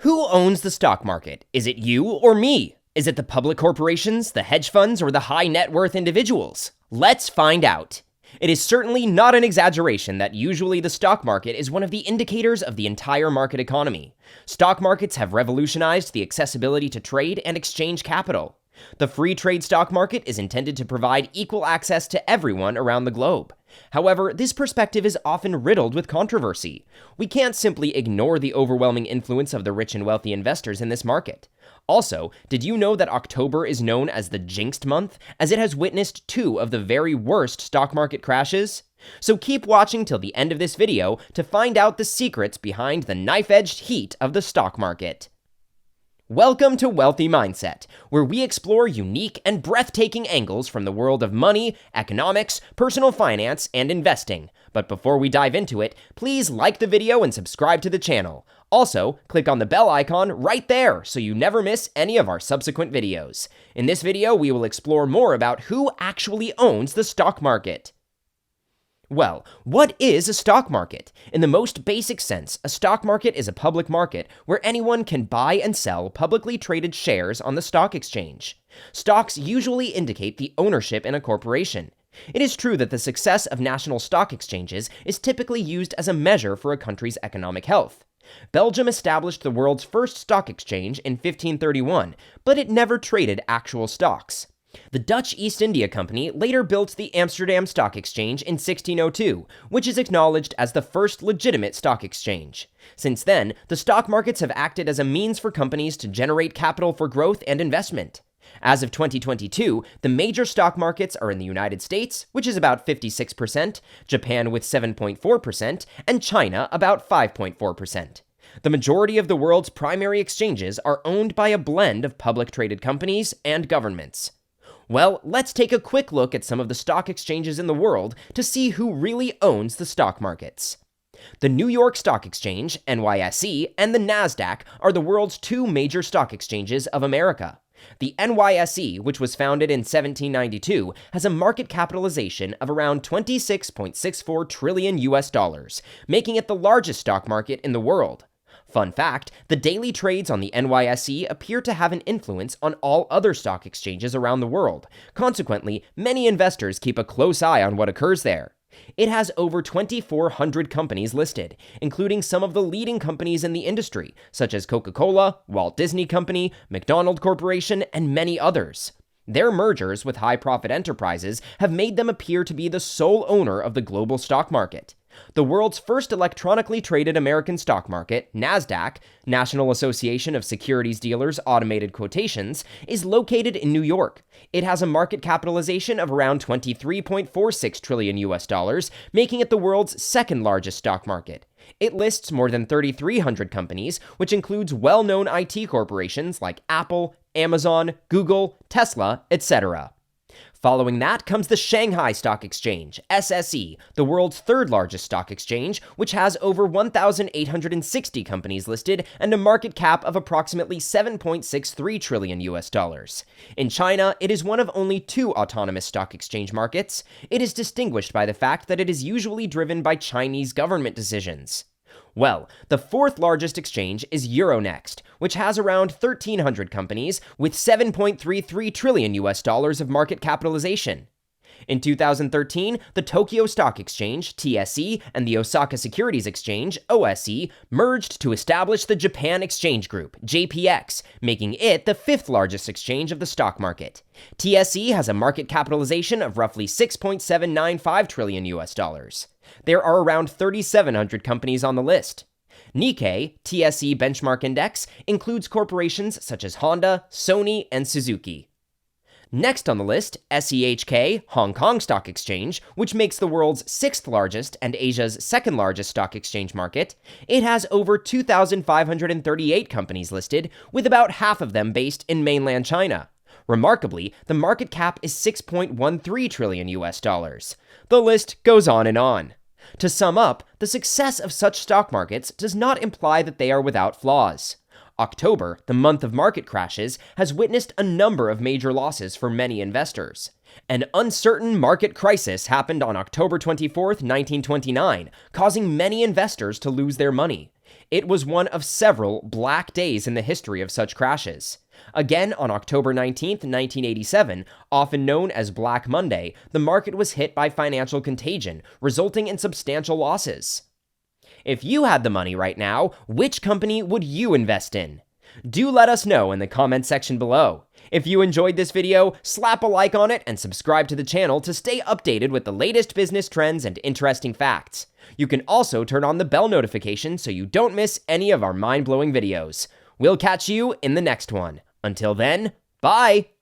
Who owns the stock market? Is it you or me? Is it the public corporations, the hedge funds, or the high net worth individuals? Let's find out. It is certainly not an exaggeration that usually the stock market is one of the indicators of the entire market economy. Stock markets have revolutionized the accessibility to trade and exchange capital. The free trade stock market is intended to provide equal access to everyone around the globe. However, this perspective is often riddled with controversy. We can't simply ignore the overwhelming influence of the rich and wealthy investors in this market. Also, did you know that October is known as the jinxed month, as it has witnessed two of the very worst stock market crashes? So keep watching till the end of this video to find out the secrets behind the knife-edged heat of the stock market. Welcome to Wealthy Mindset, where we explore unique and breathtaking angles from the world of money, economics, personal finance, and investing. But before we dive into it, please like the video and subscribe to the channel. Also, click on the bell icon right there so you never miss any of our subsequent videos. In this video, we will explore more about who actually owns the stock market. Well, what is a stock market? In the most basic sense, a stock market is a public market where anyone can buy and sell publicly traded shares on the stock exchange. Stocks usually indicate the ownership in a corporation. It is true that the success of national stock exchanges is typically used as a measure for a country's economic health. Belgium established the world's first stock exchange in 1531, but it never traded actual stocks. The Dutch East India Company later built the Amsterdam Stock Exchange in 1602, which is acknowledged as the first legitimate stock exchange. Since then, the stock markets have acted as a means for companies to generate capital for growth and investment. As of 2022, the major stock markets are in the United States, which is about 56%, Japan with 7.4%, and China about 5.4%. The majority of the world's primary exchanges are owned by a blend of public traded companies and governments. Well, let's take a quick look at some of the stock exchanges in the world to see who really owns the stock markets. The New York Stock Exchange, NYSE, and the NASDAQ are the world's two major stock exchanges of America. The NYSE, which was founded in 1792, has a market capitalization of around 26.64 trillion US dollars, making it the largest stock market in the world. Fun fact, the daily trades on the NYSE appear to have an influence on all other stock exchanges around the world. Consequently, many investors keep a close eye on what occurs there. It has over 2,400 companies listed, including some of the leading companies in the industry, such as Coca-Cola, Walt Disney Company, McDonald Corporation, and many others. Their mergers with high-profit enterprises have made them appear to be the sole owner of the global stock market. The world's first electronically traded American stock market, NASDAQ, National Association of Securities Dealers Automated Quotations, is located in New York. It has a market capitalization of around 23.46 trillion US dollars, making it the world's second largest stock market. It lists more than 3,300 companies, which includes well-known IT corporations like Apple, Amazon, Google, Tesla, etc. Following that comes the Shanghai Stock Exchange, SSE, the world's third largest stock exchange, which has over 1,860 companies listed and a market cap of approximately 7.63 trillion US dollars. In China, it is one of only two autonomous stock exchange markets. It is distinguished by the fact that it is usually driven by Chinese government decisions. Well, the fourth largest exchange is Euronext, which has around 1,300 companies with 7.33 trillion US dollars of market capitalization. In 2013, the Tokyo Stock Exchange, TSE, and the Osaka Securities Exchange, OSE, merged to establish the Japan Exchange Group, JPX, making it the fifth largest exchange of the stock market. TSE has a market capitalization of roughly 6.795 trillion US dollars. There are around 3,700 companies on the list. Nikkei, TSE Benchmark Index, includes corporations such as Honda, Sony, and Suzuki. Next on the list, SEHK, Hong Kong Stock Exchange, which makes the world's sixth largest and Asia's second largest stock exchange market. It has over 2,538 companies listed, with about half of them based in mainland China. Remarkably, the market cap is 6.13 trillion US dollars. The list goes on and on. To sum up, the success of such stock markets does not imply that they are without flaws. October, the month of market crashes, has witnessed a number of major losses for many investors. An uncertain market crisis happened on October 24, 1929, causing many investors to lose their money. It was one of several black days in the history of such crashes. Again, on October 19, 1987, often known as Black Monday, the market was hit by financial contagion, resulting in substantial losses. If you had the money right now, which company would you invest in? Do let us know in the comment section below. If you enjoyed this video, slap a like on it and subscribe to the channel to stay updated with the latest business trends and interesting facts. You can also turn on the bell notification so you don't miss any of our mind-blowing videos. We'll catch you in the next one. Until then, bye!